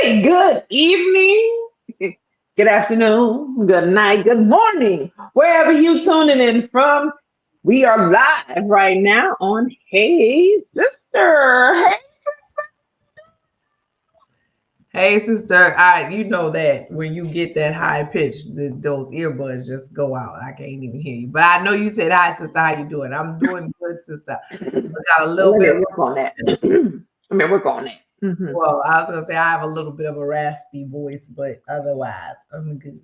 Good evening, good afternoon, good night, good morning, wherever you tuning in from. We are live right now on Hey Sister. Hey, Hey, sister, you know that when you get that high pitch, those earbuds just go out. I can't even hear you. But I know you said hi, sister. How you doing? I'm doing good, sister. I got a little let bit me of work on that. Let me work on that. well, I was gonna say I have a little bit of a raspy voice, but otherwise I'm good.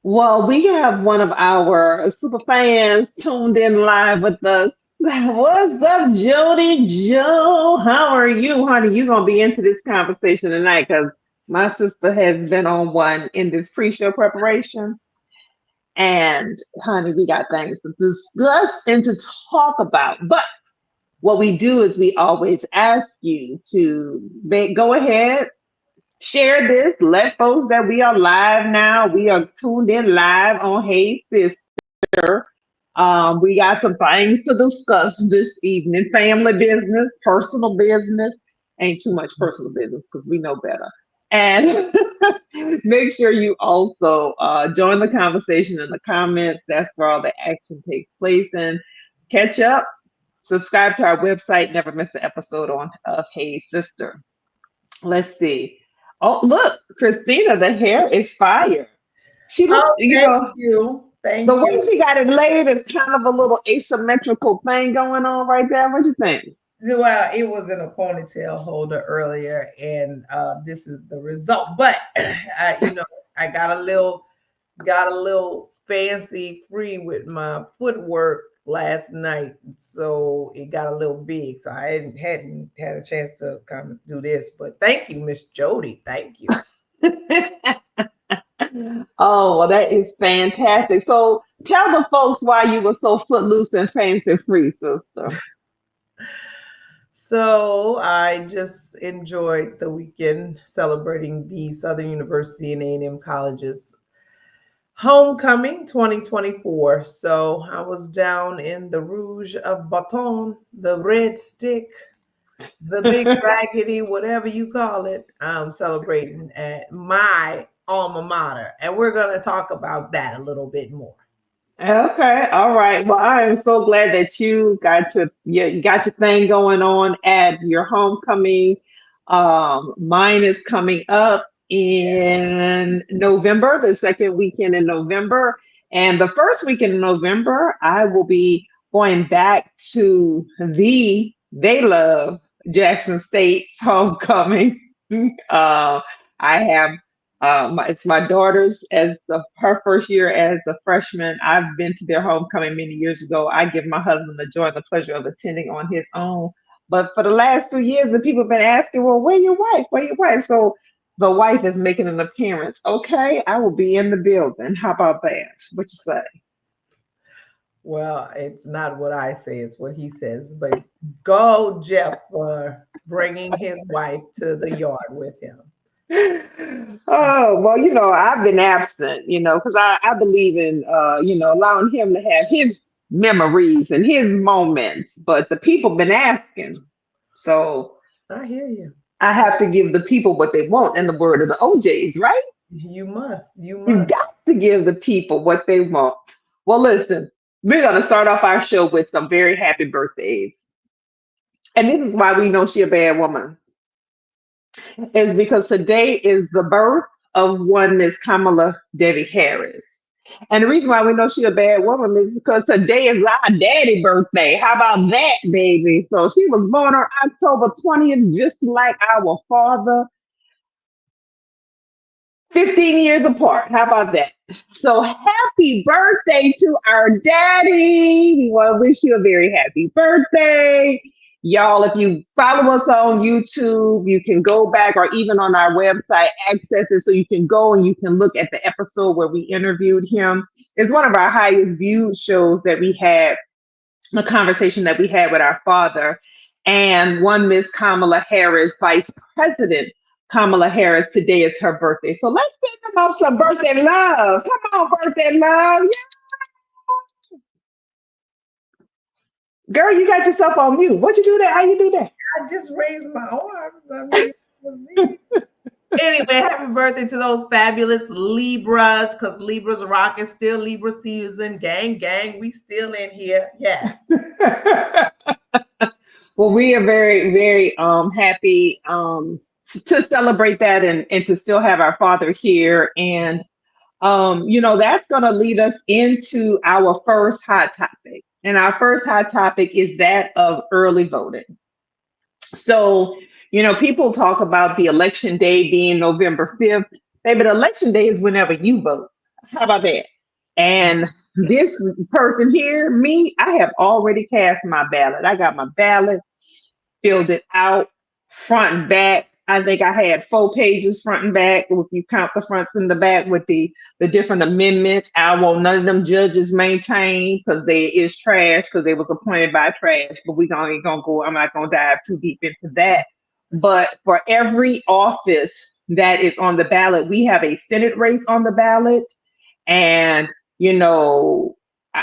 Well, we have one of our super fans tuned in live with us. What's up, Jody Joe? How are you, honey? You gonna be into this conversation tonight? Because my sister has been on one in this pre-show preparation. And honey, we got things to discuss and to talk about. But what we do is we always ask you to go ahead, share this, let folks that we are live now. We are tuned in live on Hey Sister. We got some things to discuss this evening. Family business, personal business. Ain't too much personal business because we know better. And make sure you also join the conversation in the comments. That's where all the action takes place. And catch up. Subscribe to our website. Never miss an episode on of Hey Sister. Let's see. Oh, look, Christina, the hair is fire. She look, Oh, thank you, the thank way you. she got it laid is kind of a little asymmetrical thing going on right there. What do you think? Well, it was in a ponytail holder earlier, and this is the result. But I got a little fancy free with my footwork last night, so it got a little big. So I hadn't had a chance to kind of do this. But thank you, Miss Jody. Thank you. Oh, well, that is fantastic. So tell the folks why you were so footloose and fancy free, sister. So I just enjoyed the weekend celebrating the Southern University and A&M colleges Homecoming 2024. So I was down in the Rouge of Baton, the Red Stick, the Big Raggedy, whatever you call it, celebrating at my alma mater. And we're going to talk about that a little bit more. Okay, all right. Well, I am so glad that you got your thing going on at your homecoming. Mine is coming up in November, the second weekend in November, and the first weekend in November, I will be going back to they love Jackson State's homecoming. I have it's my daughter's her first year as a freshman. I've been to their homecoming many years ago. I give my husband the joy and the pleasure of attending on his own. But for the last 3 years, the people have been asking, well, where your wife? Where your wife? So the wife is making an appearance. Okay, I will be in the building. How about that? What you say? Well, it's not what I say, it's what he says. But go, Jeff, for bringing his wife to the yard with him. Oh, well, I've been absent, because I believe in, allowing him to have his memories and his moments, but the people been asking. So I hear you. I have to give the people what they want in the word of the OJs, right? You must. You You must. got to give the people what they want. Well, listen, we're going to start off our show with some very happy birthdays. And this is why we know she a bad woman, is because today is the birth of one Miss Kamala Devi Harris. And the reason why we know she a bad woman is because today is our daddy birthday. How about that, baby? So she was born on October 20th, just like our father, 15 years apart. How about that? So happy birthday to our daddy. We want to wish you a very happy birthday. Y'all, if you follow us on YouTube, you can go back or even on our website, access it so you can go and you can look at the episode where we interviewed him. It's one of our highest viewed shows that we had, the conversation that we had with our father. And one Miss Kamala Harris, Vice President Kamala Harris, today is her birthday. So let's give them up some birthday love. Come on, birthday love. Yeah. Girl, you got yourself on mute. What you do that? How you do that? I just raised my arms. I mean, it was me. Anyway, happy birthday to those fabulous Libras, because Libras rock is still Libra season. Gang, gang, we still in here. Yes. Well, we are very, very happy to celebrate that and to still have our father here. And that's going to lead us into our first hot topic. And our first hot topic is that of early voting. So, people talk about the election day being November 5th. Baby, the election day is whenever you vote. How about that? And this person here, me, I have already cast my ballot. I got my ballot, filled it out, front and back. I think I had 4 pages front and back. If you count the fronts and the back with the different amendments, I want none of them judges maintained because they is trash because they was appointed by trash. But we ain't gonna go. I'm not gonna dive too deep into that. But for every office that is on the ballot, we have a Senate race on the ballot, and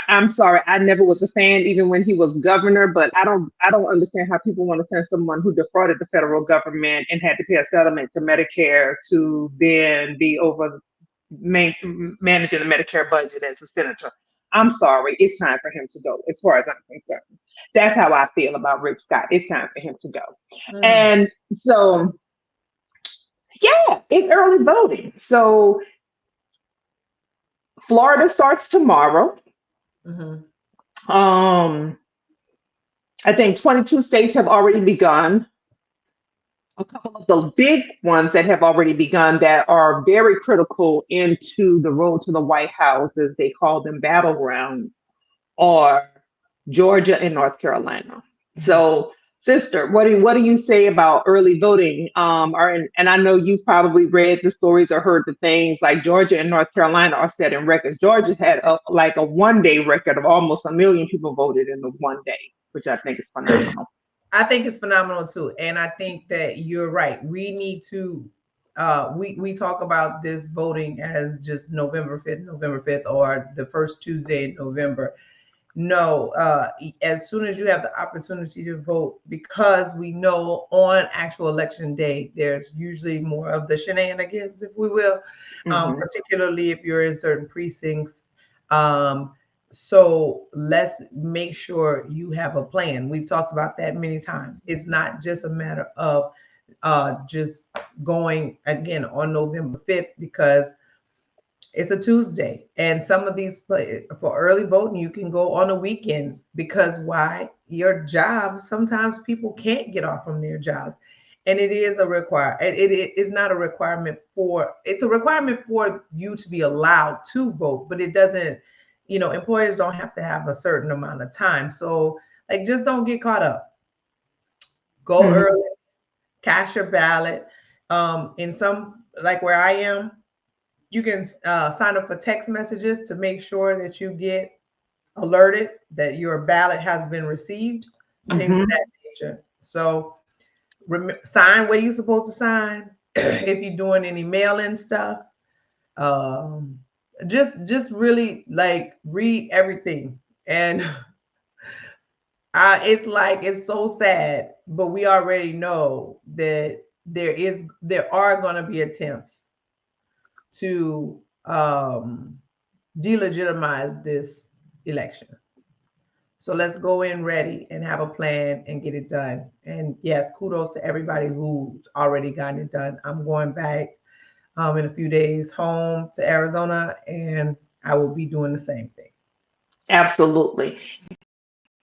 I'm sorry, I never was a fan even when he was governor, but I don't understand how people want to send someone who defrauded the federal government and had to pay a settlement to Medicare to then be over managing the Medicare budget as a senator. I'm sorry, it's time for him to go, as far as I'm concerned. That's how I feel about Rick Scott. It's time for him to go. And so, yeah, it's early voting. So Florida starts tomorrow. I think 22 states have already begun. A couple of the big ones that have already begun that are very critical into the road to the White House, as they call them, battlegrounds, are Georgia and North Carolina. So, sister, what do you say about early voting? And I know you've probably read the stories or heard the things like Georgia and North Carolina are setting records. Georgia had a 1 day record of almost 1 million people voted in the 1 day, which I think is phenomenal. I think it's phenomenal too, and I think that you're right. We need to. We talk about this voting as just November 5th, or the first Tuesday in November. No, as soon as you have the opportunity to vote, because we know on actual election day, there's usually more of the shenanigans, if we will, particularly if you're in certain precincts. So let's make sure you have a plan. We've talked about that many times. It's not just a matter of just going again on November 5th because it's a Tuesday, and some of these for early voting, you can go on the weekends because why? Your job, sometimes people can't get off from their jobs. And it is a it is not a requirement for, it's a requirement for you to be allowed to vote, but it doesn't, employers don't have to have a certain amount of time. So like, just don't get caught up. Go early, cast your ballot. In some, like where I am, you can sign up for text messages to make sure that you get alerted that your ballot has been received, things of that nature. So sign where you're supposed to sign. If you're doing any mail-in stuff, just really like read everything. And it's so sad, but we already know that there are going to be attempts to delegitimize this election. So let's go in ready and have a plan and get it done. And yes, kudos to everybody who's already gotten it done. I'm going back in a few days home to Arizona, and I will be doing the same thing. Absolutely.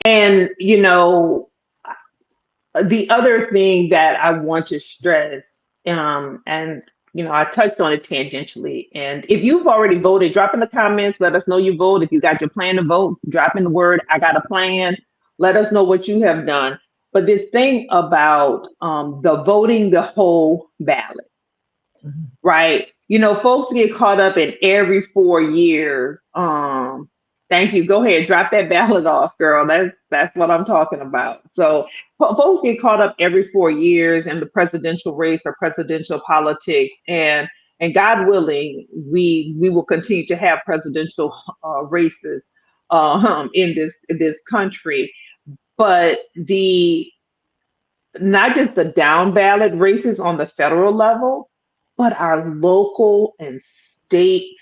And the other thing that I want to stress, and I touched on it tangentially. And if you've already voted, drop in the comments. Let us know you vote. If you got your plan to vote, drop in the word, I got a plan. Let us know what you have done. But this thing about the voting the whole ballot, right? Folks get caught up in every 4 years. Thank you. Go ahead, drop that ballot off, girl. That's what I'm talking about. So folks get caught up every 4 years in the presidential race or presidential politics, and God willing, we will continue to have presidential races in this country. But not just the down ballot races on the federal level, but our local and state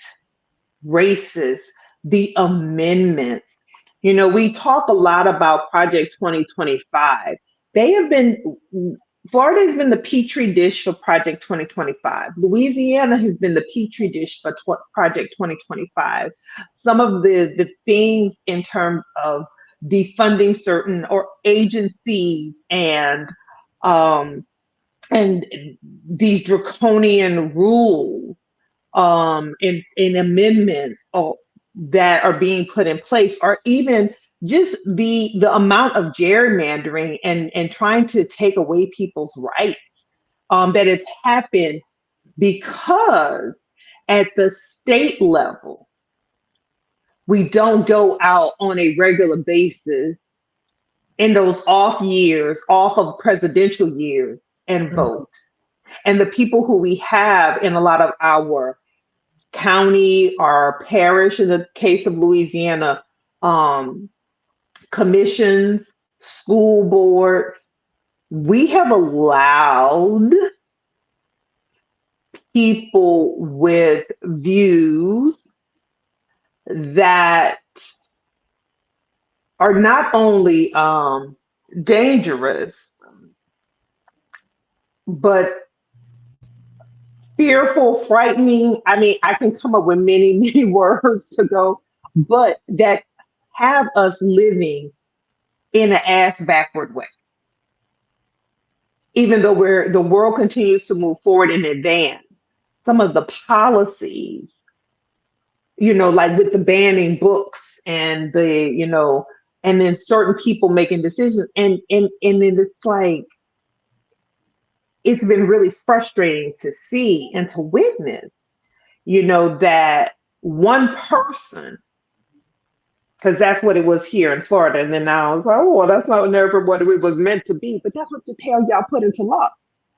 races, the amendments. We talk a lot about Project 2025. They have been, Florida has been the petri dish for Project 2025. Louisiana has been the petri dish for Project 2025. Some of the things in terms of defunding certain or agencies um, and these draconian rules and amendments that are being put in place, or even just the amount of gerrymandering and trying to take away people's rights that has happened because at the state level we don't go out on a regular basis in those off of presidential years and vote. And the people who we have in a lot of our county or parish, in the case of Louisiana, um, commissions, school boards, we have allowed people with views that are not only dangerous, but fearful, frightening. I mean, I can come up with many, many words to go, but that have us living in an ass backward way, even though the world continues to move forward and advance. Some of the policies, like with the banning books and and then certain people making decisions, and then it's like it's been really frustrating to see and to witness, that one person, because that's what it was here in Florida. And then now it's like, oh, well, that's not never what it was meant to be. But that's what the hell y'all put into law.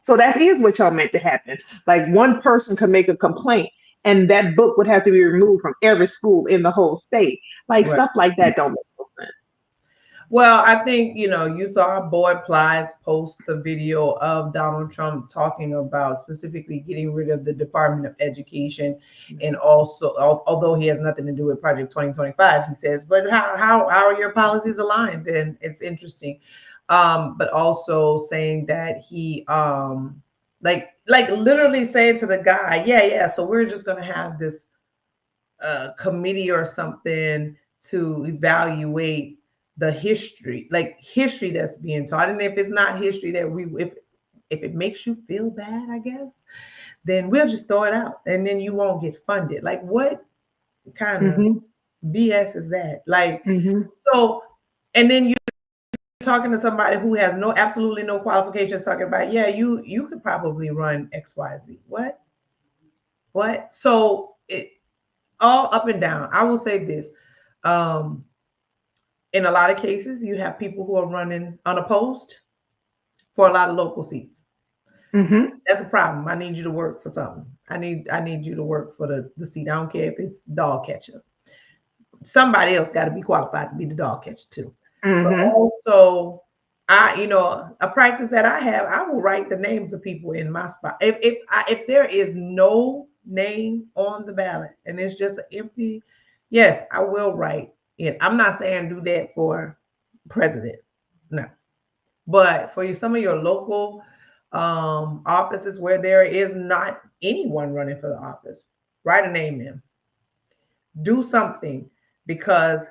So that is what y'all meant to happen. Like one person could make a complaint and that book would have to be removed from every school in the whole state. Like Right. stuff like that don't make no sense. Well, I think, you saw our boy Plies post the video of Donald Trump talking about specifically getting rid of the Department of Education. And also, although he has nothing to do with Project 2025, he says, but how are your policies aligned? Then it's interesting. But also saying that he, like literally saying to the guy, yeah, so we're just going to have this committee or something to evaluate the history, like history that's being taught. And if it's not history that if it makes you feel bad, I guess, then we'll just throw it out and then you won't get funded. Like what kind of BS is that? Like, so, and then you're talking to somebody who has absolutely no qualifications, talking about, yeah, you could probably run XYZ. What? So it all up and down. I will say this. In a lot of cases, you have people who are running unopposed for a lot of local seats. That's a problem. I need you to work for something. I need you to work for the seat. I don't care if it's dog catcher. Somebody else got to be qualified to be the dog catcher too. But also, a practice that I have, I will write the names of people in my spot. If there is no name on the ballot and it's just an empty, yes, I will write it. I'm not saying do that for president, no, but for some of your local offices where there is not anyone running for the office, write a name in. Do something, because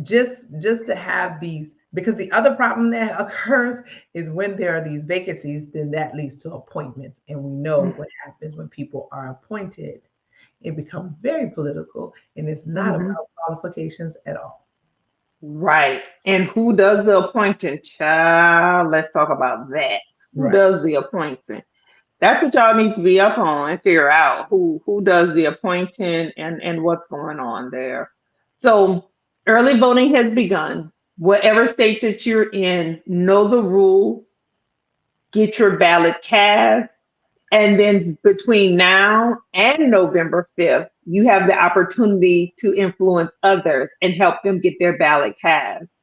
just to have these, because the other problem that occurs is when there are these vacancies, then that leads to appointments. And we know what happens when people are appointed. It becomes very political and it's not about qualifications at all. Right. And who does the appointing? Child, let's talk about that. Who does the appointing? That's what y'all need to be up on and figure out who does the appointing and what's going on there. So early voting has begun. Whatever state that you're in, know the rules, get your ballot cast, and then between now and November 5th, you have the opportunity to influence others and help them get their ballot cast.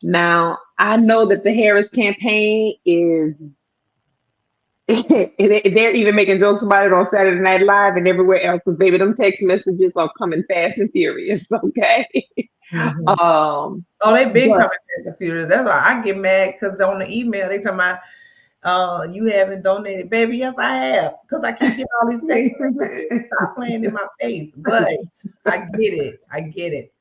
Now, I know that the Harris campaign is They're even making jokes about it on Saturday Night Live and everywhere else. Because baby, them text messages are coming fast and furious. Okay. Mhm. Um, Oh, they been but coming to computers. That's why I get mad because on the email they talking about you haven't donated, baby. Yes, I have, because I keep getting all these text messages. Stop playing in my face. But I get it. I get it.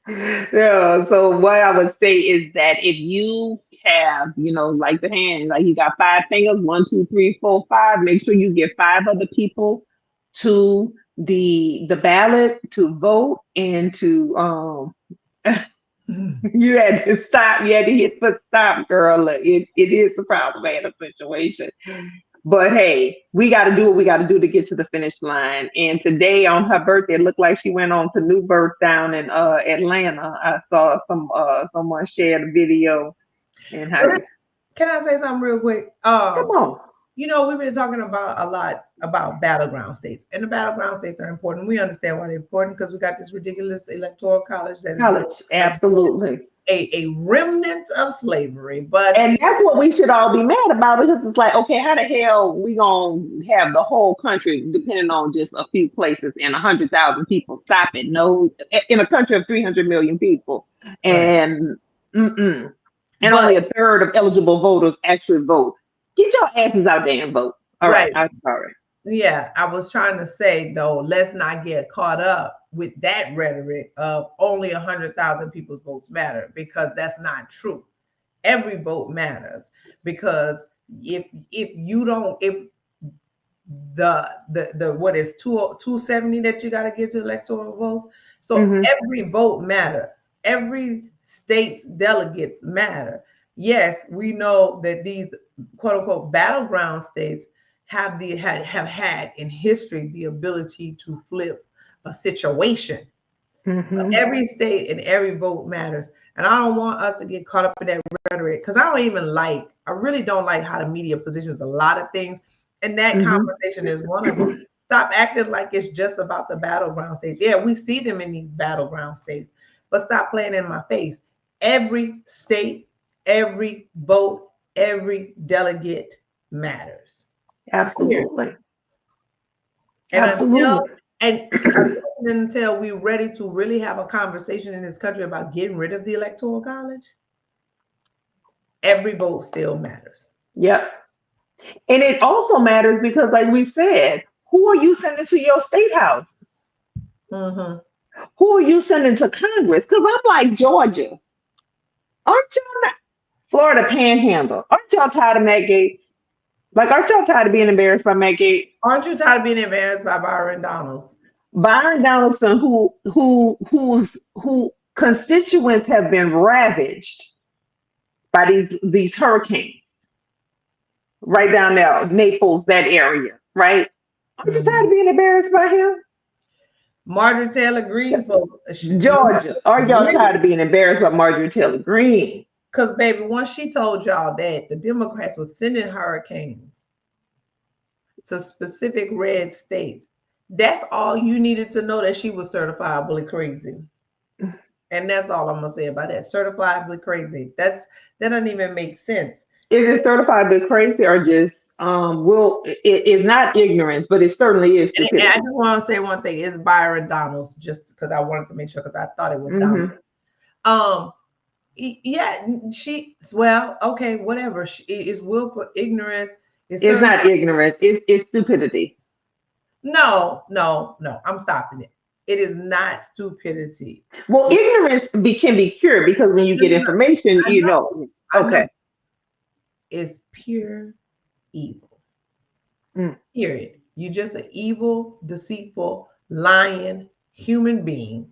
yeah, so what I would say is that if you have, like the hand, like you got five fingers, one, two, three, four, five, make sure you get five other people to the ballot to vote and to you had to stop, you had to hit the stop, girl. It is a problematic situation. But hey, we got to do what we got to do to get to the finish line. And today on her birthday, it looked like she went on to New Birth down in Atlanta. I saw someone shared a video and how But can I say something real quick? come on, We've been talking about a lot about battleground states, and the battleground states are important. We understand why they're important because we got this ridiculous electoral college that is college, absolutely. a remnant of slavery. But And that's what we should all be mad about because it's like, okay, how the hell we gonna have the whole country depending on just a few places and 100,000 people? Stop it! No, in a country of 300 million people, right, and mm-mm, and but only a third of eligible voters actually vote. Get your asses out there and vote. All right, right, I'm sorry. yeah, I was trying to say though, let's not get caught up with that rhetoric of only 100,000 people's votes matter, because that's not true. Every vote matters, because if you don't, if the what is 270 that you got to get to electoral votes, so Hmm. every vote matter, every state's delegates matter. Yes, we know that these quote unquote battleground states have had in history the ability to flip a situation. Hmm. Every state and every vote matters. And I don't want us to get caught up in that rhetoric, because I really don't like how the media positions a lot of things. And that Hmm. conversation is one of them. Stop acting like it's just about the battleground states. Yeah, we see them in these battleground states, but stop playing in my face. Every state, every vote, every delegate matters. Period. Absolutely, And absolutely. until we're ready to really have a conversation in this country about getting rid of the electoral college, every vote still matters. Yep. And it also matters because, like we said, who are you sending to your state houses? Mm-hmm. Who are you sending to Congress? Because I'm like, Georgia, aren't y'all not? Florida Panhandle, aren't y'all tired of Matt Gates? Like, aren't y'all tired of being embarrassed by Matt Gates? Aren't you tired of being embarrassed by Byron Donalds? Byron Donaldson, who constituents have been ravaged by these hurricanes right down there, Naples, that area, right? Aren't you tired Mm-hmm. of being embarrassed by him? Marjorie Taylor Greene, folks. Georgia, are y'all tired of being embarrassed by Marjorie Taylor Greene? Because, baby, once she told y'all that the Democrats were sending hurricanes to specific red states, that's all you needed to know, that she was certifiably crazy. And that's all I'm gonna say about that. Certifiably crazy. That doesn't even make sense. Is it certified but crazy or just it's not ignorance, but it certainly is And I stupidity. just want to say one thing: it's Byron Donalds, just because I wanted to make sure, because I thought it was Donald. Hmm. Um, yeah, well, okay, whatever. It is willful ignorance. It's It's certain. not ignorance, it's stupidity. No. I'm stopping it. It is not stupidity. Well, It, ignorance can be cured because when you no, get no, no. information, I know. I know. Okay. It's pure evil. Mm. Period. You're just an evil, deceitful, lying human being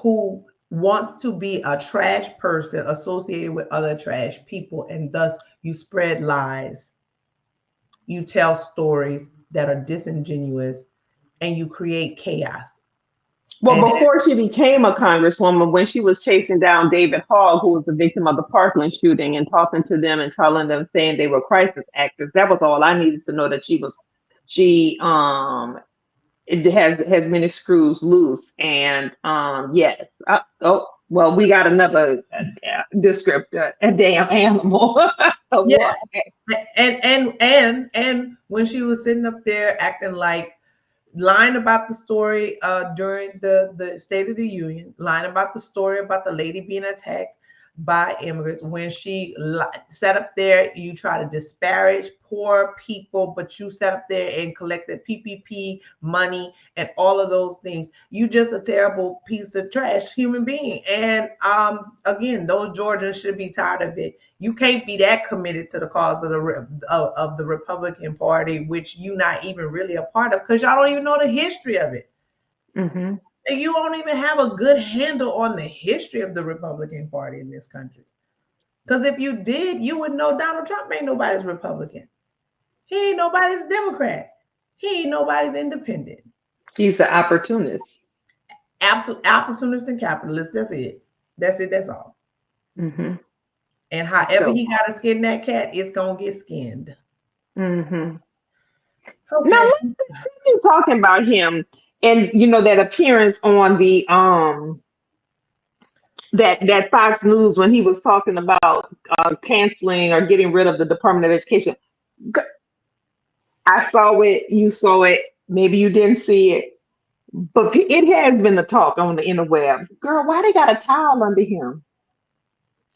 who wants to be a trash person associated with other trash people, and thus you spread lies, you tell stories that are disingenuous, and you create chaos. Well, And before she became a congresswoman, when she was chasing down David Hogg, who was the victim of the Parkland shooting, and talking to them and telling them, saying they were crisis actors, that was all I needed to know that she it has many screws loose. And yes. Oh, Well, we got another descriptor, a damn animal. Yeah. What? And when she was sitting up there acting like lying about the story during the State of the Union, lying about the story about the lady being attacked by immigrants. When she sat up there, you try to disparage poor people, but you sat up there and collected PPP money and all of those things. You just a terrible piece of trash human being. And again, those Georgians should be tired of it. You can't be that committed to the cause of the Republican Party, which you're not even really a part of, because y'all don't even know the history of it. Mm-hmm. And you don't even have a good handle on the history of the Republican Party in this country. Because if you did, you would know Donald Trump ain't nobody's Republican. He ain't nobody's Democrat. He ain't nobody's independent. He's an opportunist. Absolute opportunist and capitalist. That's it. That's it. That's all. Mm-hmm. And however So, he got to skin that cat, it's gonna get skinned. mm-hmm. Now Okay. let's you talking about him, and that appearance on the that Fox News when he was talking about canceling or getting rid of the Department of Education. G- I saw it. You saw it. Maybe you didn't see it, but it has been the talk on the interwebs. Girl, why they got a towel under him?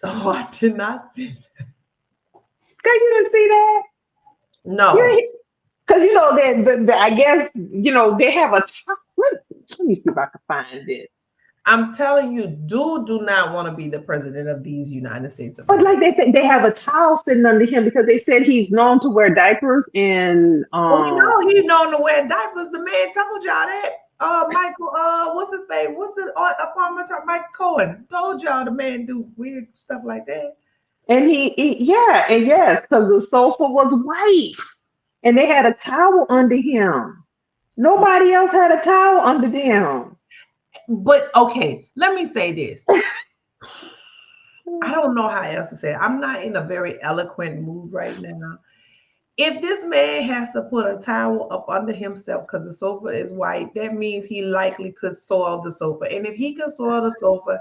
Oh, I did not see. Girl, you didn't see that? No. You because that I guess they have a towel. Let me see if I can find this. I'm telling you, dude do not want to be the president of these United States of But America. like they said, they have a towel sitting under him because they said he's known to wear diapers and Well, we know he's known to wear diapers. The man told y'all that. Michael, what's his name? What's the apartment? Mike Cohen told y'all the man do weird stuff like that. and yeah, and yes, because the sofa was white and they had a towel under him. Nobody else had a towel under them. But okay, let me say this. I don't know how else to say it. I'm not in a very eloquent mood right now. If this man has to put a towel up under himself because the sofa is white, that means he likely could soil the sofa. And if he could soil the sofa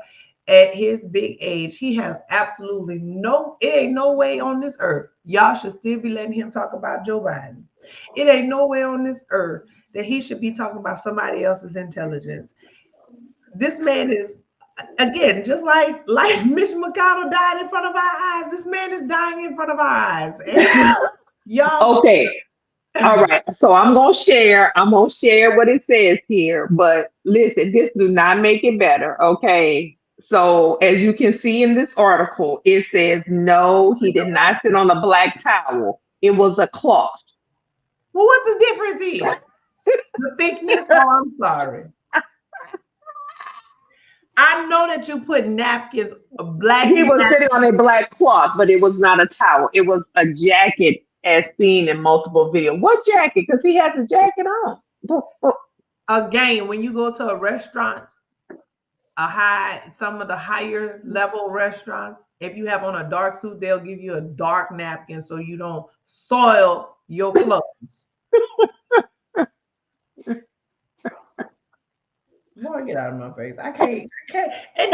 at his big age, he has absolutely it ain't no way on this earth. Y'all should still be letting him talk about Joe Biden. It ain't no way on this earth that he should be talking about somebody else's intelligence. This man is, again, just like Mitch McConnell died in front of our eyes. This man is dying in front of our eyes. And y'all, Okay. All right. So I'm gonna share what it says here. But listen, this do not make it better. Okay. So as you can see in this article, it says no, he did not sit on a black towel. It was a cloth. well, what the difference is? The thickness? Oh, I'm sorry. I know that you put napkins, black He was napkins. sitting on a black cloth, but it was not a towel. It was a jacket as seen in multiple videos. What jacket? Because he has a jacket on. Again, when you go to a restaurant, some of the higher level restaurants, if you have on a dark suit, they'll give you a dark napkin so you don't soil your clothes. Boy, get out of my face. I can't. And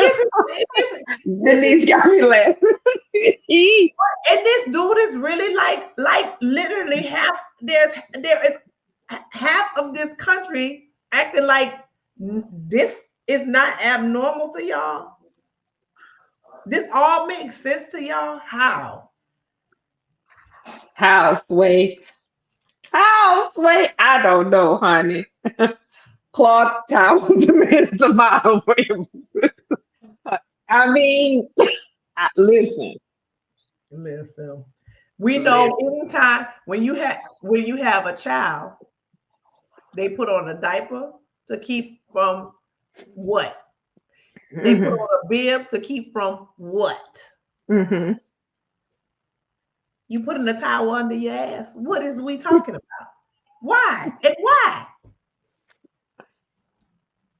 Denise got me laughing. and this dude is really like literally there is half of this country acting like this is not abnormal to y'all. This all makes sense to y'all. How? How, Sway? How, Sway? I don't know, honey. Cloth towel demands a mile away. I mean, listen. Listen. We know anytime when you have a child, they put on a diaper to keep from what? They put on a bib to keep from what? Mm-hmm. You putting a towel under your ass. What is we talking about? Why? And why?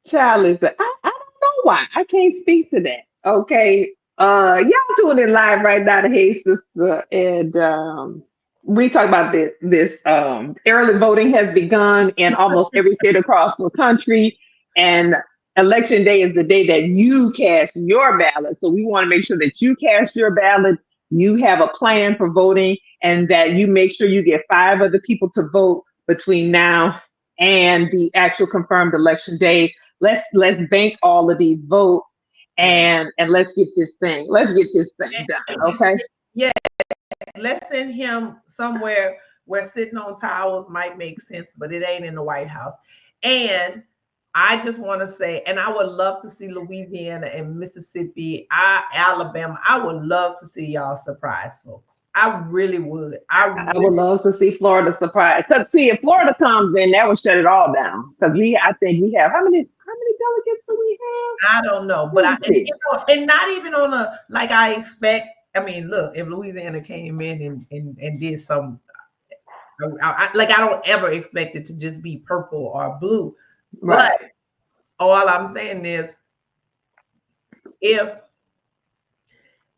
Child is I don't know why. I can't speak to that. Okay. Y'all tuning in live right now to Hey Sister. And we talk about this early voting has begun in almost every state across the country. And election day is the day that you cast your ballot. So we want to make sure that you cast your ballot, you have a plan for voting, and that you make sure you get 5 other people to vote between now and the actual confirmed election day. Let's bank all of these votes and let's get this thing done. Okay. Yeah, let's send him somewhere where sitting on towels might make sense, but it ain't in the White House. And I just want to say, and I would love to see Louisiana and Mississippi, Alabama. I would love to see y'all surprise folks. I really would. I would love to see Florida surprise. Because see, if Florida comes in, that would shut it all down. Because I think we have how many delegates do we I don't know, but have? Let's see. and not even on a like I expect. I mean, look, if Louisiana came in and did some, like I don't ever expect it to just be purple or blue. Right. But all I'm saying is, if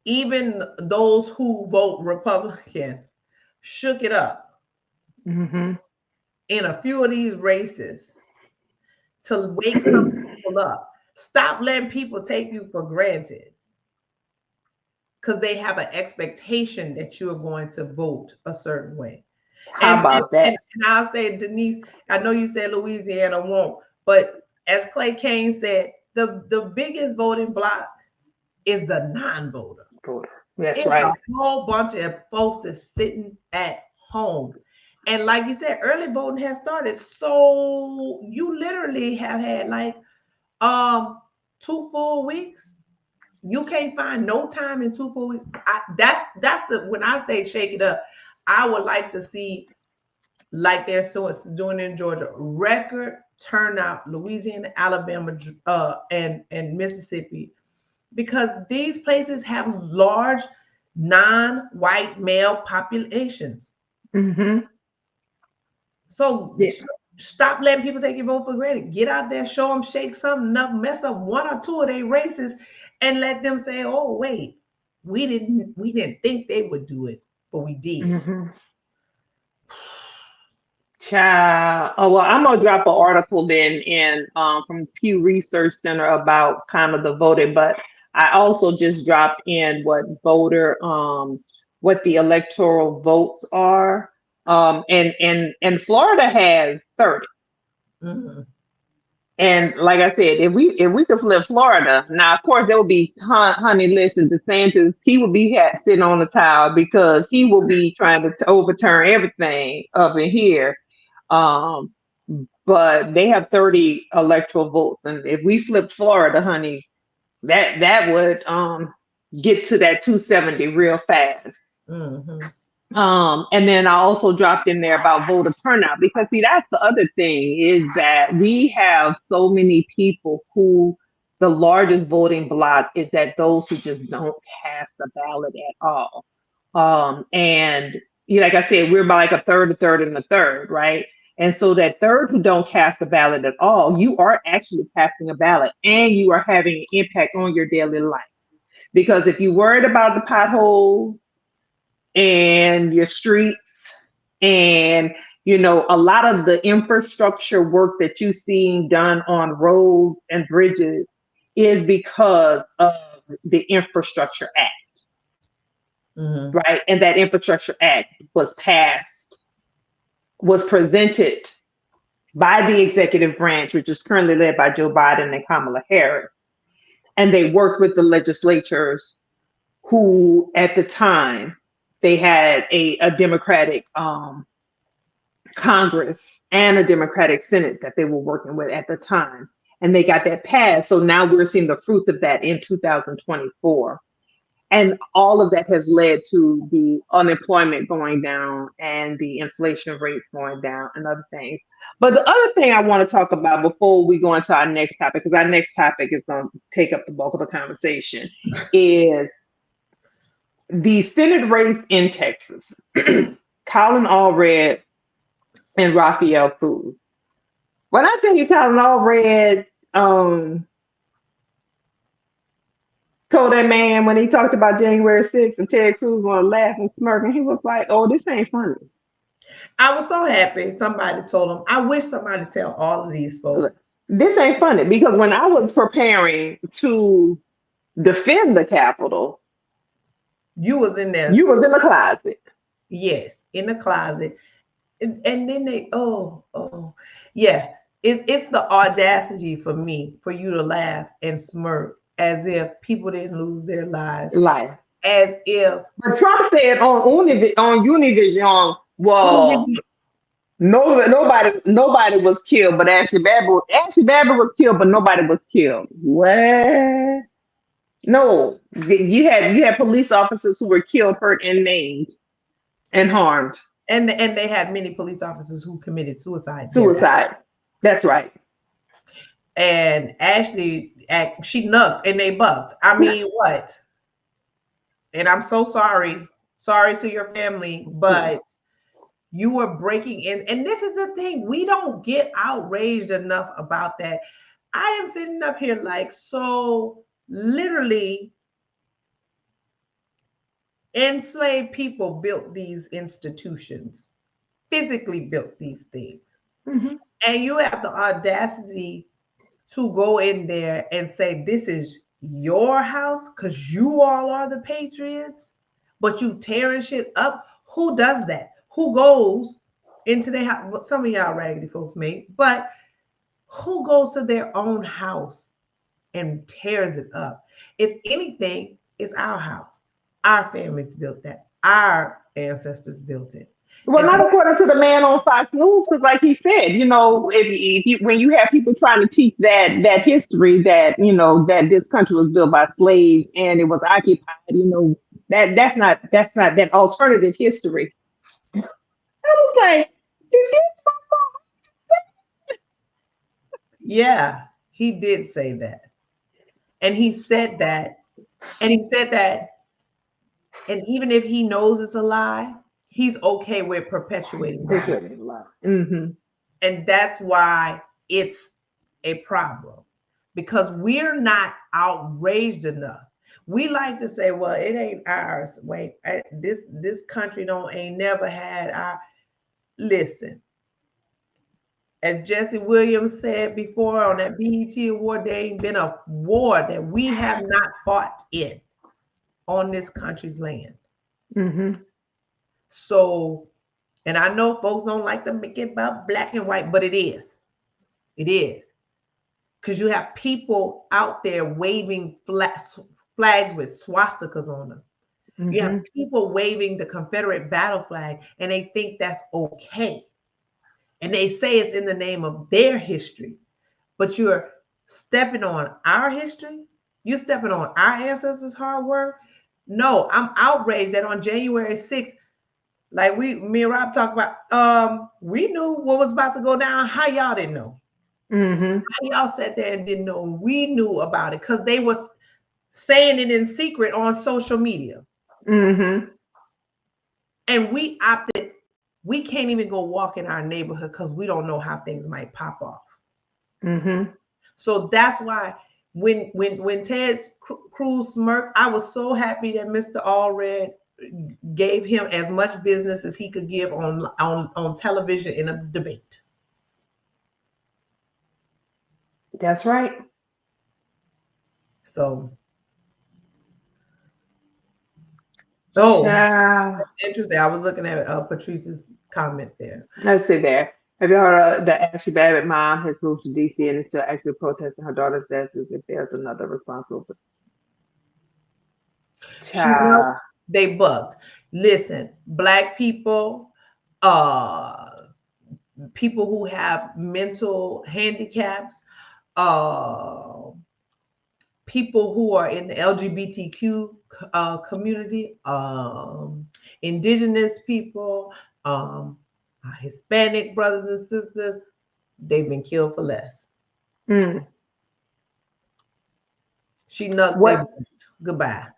even those who vote Republican shook it up Mm-hmm. in a few of these races to wake some people up, stop letting people take you for granted because they have an expectation that you are going to vote a certain way. How about that? And I'll say, Denise, I know you said Louisiana won't, but as Clay Kane said, the biggest voting block is the non-voter. That's It's right. a whole bunch of folks that's sitting at home. And like you said, early voting has started. So you literally have had like 2 full weeks. You can't find no time in 2 full weeks. That's the when I say shake it up, I would like to see, like they're doing in Georgia, record turnout, Louisiana, Alabama, and Mississippi, because these places have large non-white male populations. Mm-hmm. So Yeah. stop letting people take your vote for granted. Get out there, show them, shake something up, mess up 1 or 2 of their races, and let them say, "Oh, wait, we didn't think they would do it, but we did." Mm-hmm. Child. Oh well, I'm gonna drop an article then in from Pew Research Center about kind of the voting, but I also just dropped in what the electoral votes are. And Florida has 30. Mm-hmm. And like I said, if we could flip Florida, now of course there will be honey. Listen, DeSantis, he will be sitting on the towel because he will be trying to overturn everything up in here. Um, but they have 30 electoral votes, and if we flip Florida, honey, that would get to that 270 real fast. Mm-hmm. And then I also dropped in there about voter turnout because see that's the other thing is that we have so many people who the largest voting block is that those who just don't cast a ballot at all. And like I said, we're about like a third, and a third, right? And so that third who don't cast a ballot at all, you are actually casting a ballot and you are having an impact on your daily life. Because if you're worried about the potholes and your streets and a lot of the infrastructure work that you see done on roads and bridges is because of the Infrastructure Act. Mm-hmm. Right? And that Infrastructure Act was presented by the executive branch, which is currently led by Joe Biden and Kamala Harris. And they worked with the legislatures who, at the time, they had a Democratic Congress and a Democratic Senate that they were working with at the time. And they got that passed. So now we're seeing the fruits of that in 2024. And all of that has led to the unemployment going down and the inflation rates going down and other things. But the other thing I want to talk about before we go into our next topic, because our next topic is going to take up the bulk of the conversation, is the Senate race in Texas. Colin Allred and Raphael Cruz. When I tell you Colin Allred told that man when he talked about January 6th and Ted Cruz want to laugh and smirk, and he was like, "Oh, this ain't funny." I was so happy somebody told him. I wish somebody tell all of these folks. This ain't funny because when I was preparing to defend the Capitol, You was in there, you was in the closet. yes, in the closet. And then they, yeah, it's the audacity for me for you to laugh and smirk as if people didn't lose their lives, Life. as if But Trump said on Univision, well, nobody was killed, but Ashley Babbitt was killed, but nobody was killed. What? No, you had police officers who were killed, hurt, and maimed and harmed. and they had many police officers who committed suicide. Yes, Suicide. That's right. and Ashley, she nucked and they bucked. I mean, what? And I'm so sorry to your family, but you were breaking in. And this is the thing, we don't get outraged enough about that. I am sitting up here like, so literally, enslaved people built these institutions, physically built these things. Mhm. And you have the audacity to go in there and say, this is your house because you all are the patriots, but you tearing shit up. Who does that? Who goes into their house? Well, some of y'all raggedy folks may, but who goes to their own house and tears it up? If anything, it's our house. Our families built that. Our ancestors built it. Well, And not according to the man on Fox News, because like he said, when you have people trying to teach that history that that this country was built by slaves and it was occupied, that's not that alternative history. I was like, is this yeah, he did say that. And he said that, and he said that, and even if he knows it's a lie, he's okay with perpetuating that. Mm-hmm. And that's why it's a problem because we're not outraged enough. We like to say, well, it ain't ours. Wait, this country don't ain't never had our. Listen, as Jesse Williams said before on that BET award, there ain't been a war that we have not fought in on this country's land. Mm-hmm. So, and I know folks don't like to make it about black and white, but it is. It is. Because you have people out there waving flags with swastikas on them. You have Mm-hmm. people waving the Confederate battle flag and they think that's okay. And they say it's in the name of their history. But you're stepping on our history. You're stepping on our ancestors' hard work. No, I'm outraged that on January 6th, like me and Rob talked about, we knew what was about to go down. How y'all didn't know? Mm-hmm. How y'all sat there and didn't know? We knew about it because they was saying it in secret on social media. Mm-hmm. And we opted, we can't even go walk in our neighborhood because we don't know how things might pop off. Mm-hmm. So that's why when Ted Cruz smirked, I was so happy that Mr. Allred gave him as much business as he could give on television in a debate. That's right. So, oh, Child. interesting. I was looking at Patrice's comment there. Let's see there. Have you heard that Ashley Babbitt mom has moved to DC and is still actually protesting her daughter's death as if there's another responsible She know child? they bugged. Listen, black people, uh, people who have mental handicaps, uh, people who are in the LGBTQ community, indigenous people, Hispanic brothers and sisters, they've been killed for less. Mm. She nucked they What? goodbye.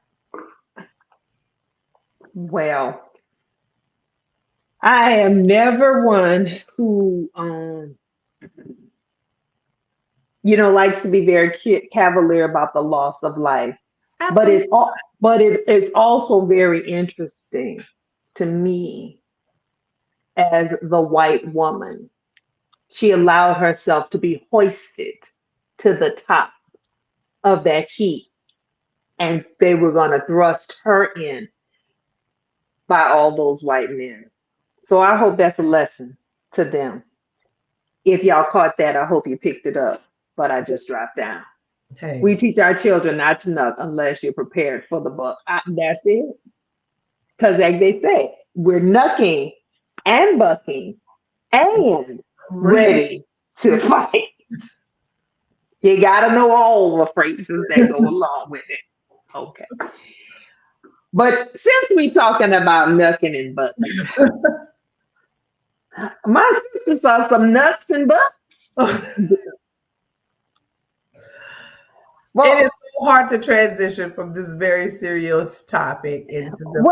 Well, I am never one who, likes to be very cavalier about the loss of life. But Absolutely. it's also very interesting to me as the white woman She allowed herself to be hoisted to the top of that heap, and they were going to thrust her in by all those white men. So I hope that's a lesson to them. If y'all caught that, I hope you picked it up, but I just dropped down. Hey, We teach our children not to nuck unless you're prepared for the buck. That's it. Because, like they say, we're knucking and bucking and ready ready to to fight. You got to know all the phrases that go along with it. Okay. But since we talking about knucking and bucking, my sister saw some nuts and bucks. It is Well, so hard to transition from this very serious topic into the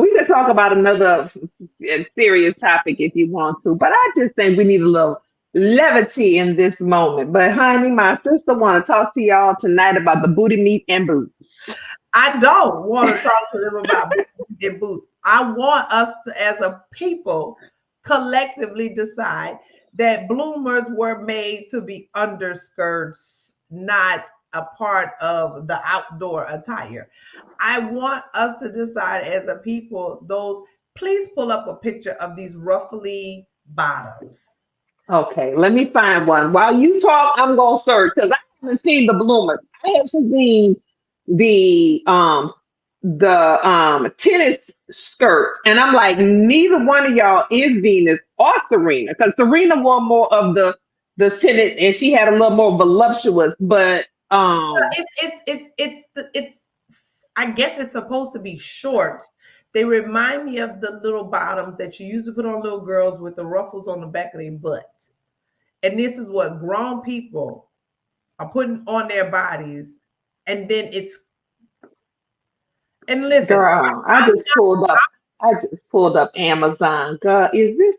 we could talk about another serious topic if you want to, but I just think we need a little levity in this moment. But honey, my sister want to talk to y'all tonight about the booty meat and boots. I don't want to talk to them about boots and boots. I want us to, as a people, collectively decide that bloomers were made to be underskirts, not a part of the outdoor attire. I want us to decide as a people, those, please pull up a picture of these ruffly bottoms. Okay, let me find one. While you talk, I'm gonna search because I haven't seen the bloomers. I haven't seen the um tennis skirts, and I'm like, neither one of y'all is Venus or Serena because Serena wore more of the tennis, and she had a little more voluptuous. But It's I guess it's supposed to be shorts. They remind me of the little bottoms that you used to put on little girls with the ruffles on the back of their butt. And this is what grown people are putting on their bodies. And then it's, and listen, girl, I'm I just pulled up Amazon. God, is this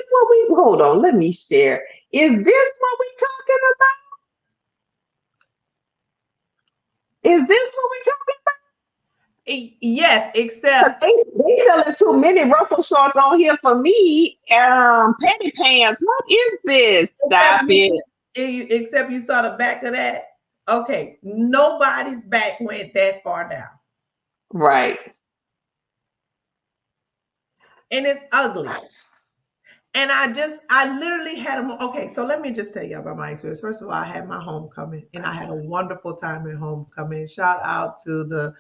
what we? Hold on, let me share. Is this what we talking about? Is this what we talking yes, about? except They selling too many ruffle shorts on here for me. Penny pants. What is this? except Stop you it. except you saw the back of that. Okay, nobody's back went that far down. Right. And it's ugly. And I literally had them. Okay, so let me just tell you about my experience. First of all, I had my homecoming and I had a wonderful time at homecoming. Shout out to the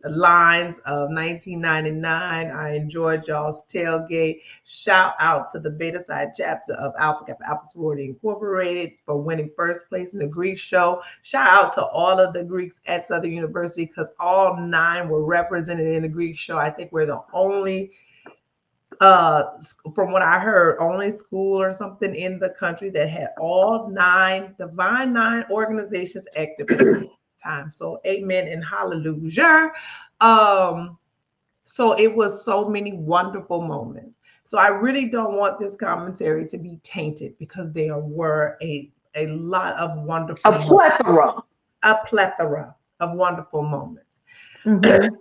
lines of 1999. I enjoyed y'all's tailgate. Shout out to the Beta Side chapter of Alpha Kappa Alpha Sorority Incorporated for winning first place in the Greek show. Shout out to all of the Greeks at Southern University because all 9 were represented in the Greek show. I think we're the only from what I heard, only school or something in the country that had all 9 divine 9 organizations active at the time. So amen and hallelujah. Um, so it was so many wonderful moments. So I really don't want this commentary to be tainted because there were a lot of wonderful A moments, plethora. a plethora of wonderful moments. Mm-hmm.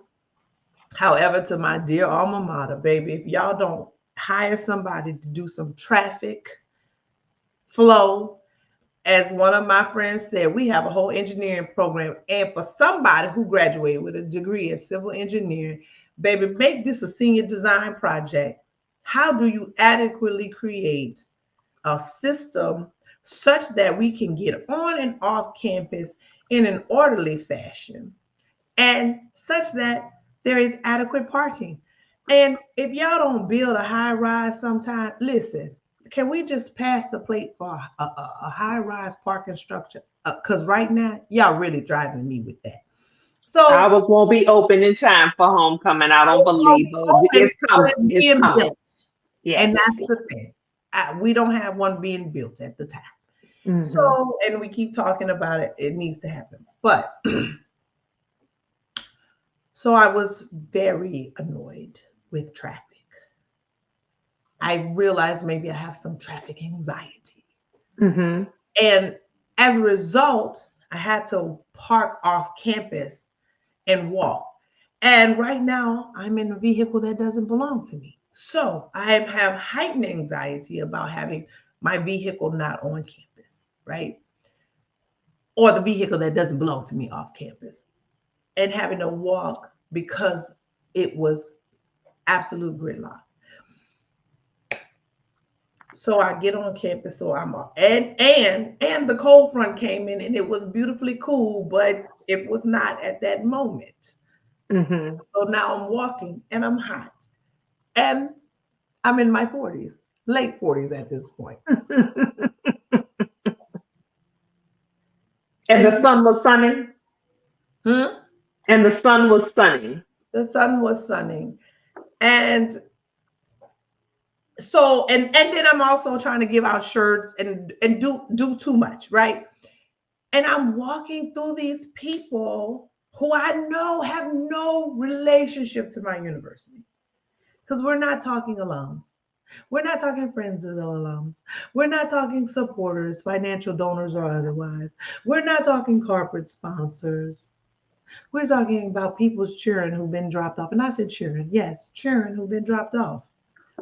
However, to my dear alma mater, baby, if y'all don't hire somebody to do some traffic flow, as one of my friends said, we have a whole engineering program. And for somebody who graduated with a degree in civil engineering, baby, make this a senior design project. How do you adequately create a system such that we can get on and off campus in an orderly fashion? And such that there is adequate parking. And if y'all don't build a high rise sometime, listen, can we just pass the plate for a high rise parking structure? Because right now, y'all really driving me with that. So, Ours won't be open in time for homecoming. I don't believe, but open, it's but coming. it's It's being coming. built. And Yes. that's the thing. We don't have one being built at the time. Mm-hmm. So, and we keep talking about it, it needs to happen. But so I was very annoyed with traffic. I realized maybe I have some traffic anxiety. Mm-hmm. And as a result, I had to park off campus and walk. And right now, I'm in a vehicle that doesn't belong to me. So I have heightened anxiety about having my vehicle not on campus, right? Or the vehicle that doesn't belong to me off campus, and having to walk because it was absolute gridlock. So I get on campus, so I'm and the cold front came in and it was beautifully cool, but it was not at that moment. Mm-hmm. So now I'm walking and I'm hot. And I'm in my 40s, late 40s at this point. And And the sun was sunny. hmm, And the sun was sunny. the sun was sunning. And so and then I'm also trying to give out shirts and do too much, right? And I'm walking through these people who I know have no relationship to my university. Because we're not talking alums. We're not talking friends of the alums. We're not talking supporters, financial donors or otherwise. We're not talking corporate sponsors. We're talking about people's children who've been dropped off. And I said children, yes, children who've been dropped off.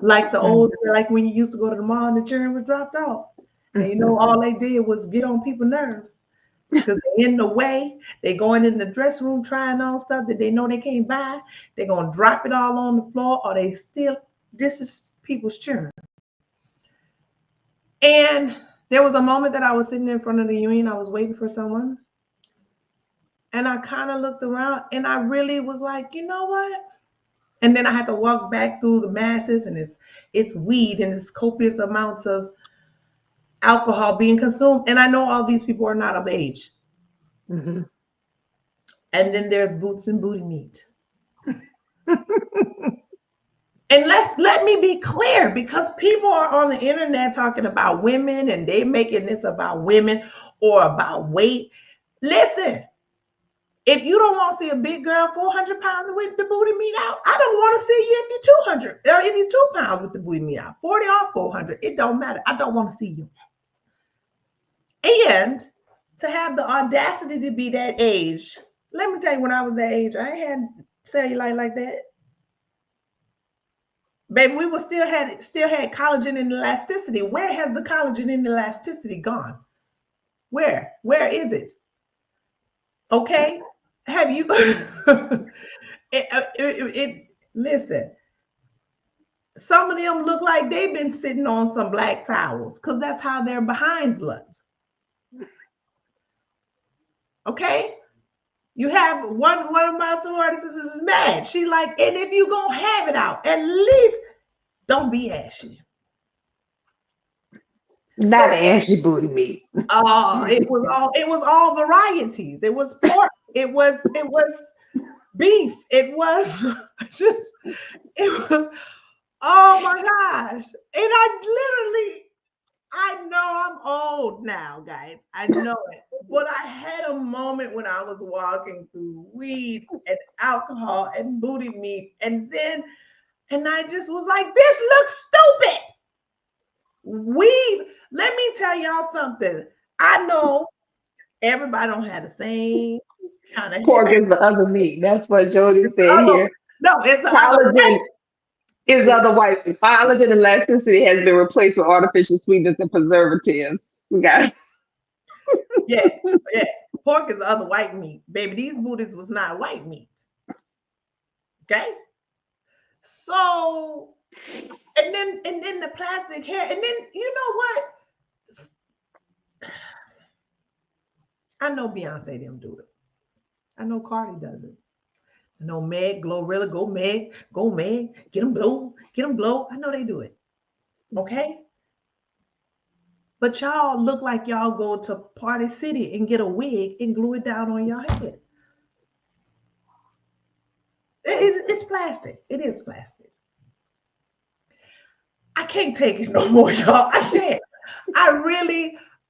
Like the old, like when you used to go to the mall and the children was dropped off. And you know, all they did was get on people's nerves. Because they're in the way, they going in the dressing room trying on stuff that they know they can't buy. They're gonna drop it all on the floor, or they still this is people's children. And there was a moment that I was sitting in front of the union, I was waiting for someone, and I kind of looked around and I really was like, you know what? And then I had to walk back through the masses, and it's weed and it's copious amounts of alcohol being consumed. And I know all these people are not of age. Mm-hmm. And then there's boots and booty meat. And let me be clear, because people are on the internet talking about women and they making this about women or about weight. Listen, if you don't want to see a big girl 400 pounds with the booty meat out, I don't want to see you if you're 200 or if you're 2 pounds with the booty meat out, 40 or 400. It don't matter. I don't want to see you. And to have the audacity to be that age, let me tell you, when I was that age, I ain't had cellulite like that. Baby, we were still had collagen and elasticity. Where has the collagen and elasticity gone? Where is it? Okay, have you? Listen. Some of them look like they've been sitting on some black towels because that's how their behinds looked. Okay, you have one of my sorority sisters is mad. She like, and if you gonna have it out, at least don't be ashy. Not ashy booty meat. It was all varieties. It was pork. It was beef. It was just it was oh my gosh. And I know I'm old now, guys. I know it. But I had a moment when I was walking through weed and alcohol and booty meat, and I just was like, this looks stupid. Let me tell y'all something. I know everybody don't have the same kind of Pork hair. is the other meat. That's what Jody It's the said other, here. no, it's the other Collagen way. is the other white. Collagen and elasticity has been replaced with artificial sweeteners and preservatives. We got Yeah, yeah. Pork is the other white meat. Baby, these booties was not white meat. Okay? So, and then the plastic hair, and then you know what? I know Beyonce didn't do it. I know Cardi does it. I know Meg, Glorilla, go Meg, get them blow. I know they do it. Okay? But y'all look like y'all go to Party City and get a wig and glue it down on your head. It's plastic. It is plastic. I can't take it no more, y'all. I can't.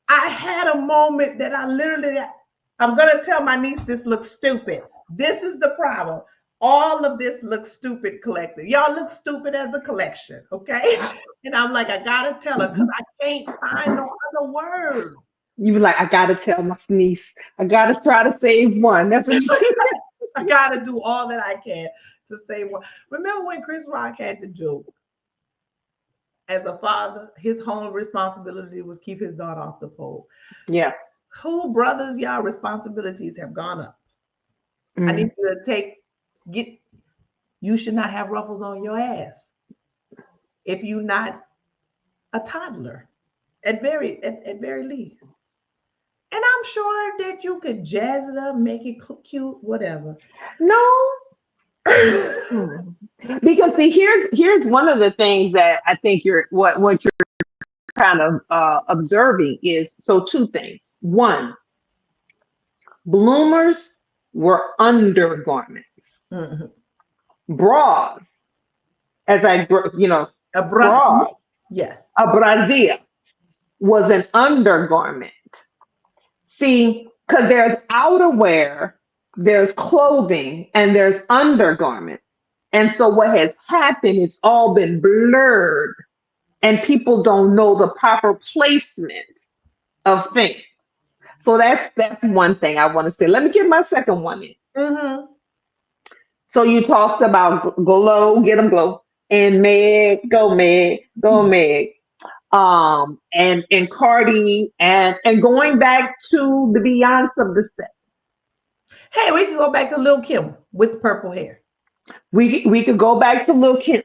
I had a moment that I'm going to tell my niece this looks stupid. This is the problem. All of this looks stupid collective. Y'all look stupid as a collection, okay? And I'm like, I got to tell her because I can't find no other word. you be like, I gotta tell my niece. I gotta try to save one. That's what you said. I got to do all that I can to save one. Remember when Chris Rock had the joke? as a father, his whole responsibility was keep his daughter off the pole. Yeah. Who brothers, y'all responsibilities have gone up. I Mm. need you to get. You should not have ruffles on your ass if you're not a toddler, at very least. And I'm sure that you could jazz it up, make it cute, whatever. No. Mm. Because see, here's one of the things that I think what you're kind of observing is so two things. One, bloomers were undergarments, Mhm. bras, as A brother, bras, yes. a brassiere was an undergarment. See, because there's outerwear, there's clothing, and there's undergarments. And so what has happened, it's all been blurred, and people don't know the proper placement of things. So that's one thing I want to say. Let me get my second one in. Hmm. So you talked about glow, get them glow, and Meg, go Meg, and Cardi, and going back to the Beyonce of the set. Hey, we can go back to Lil Kim with purple hair. We could go back to Lil Kim.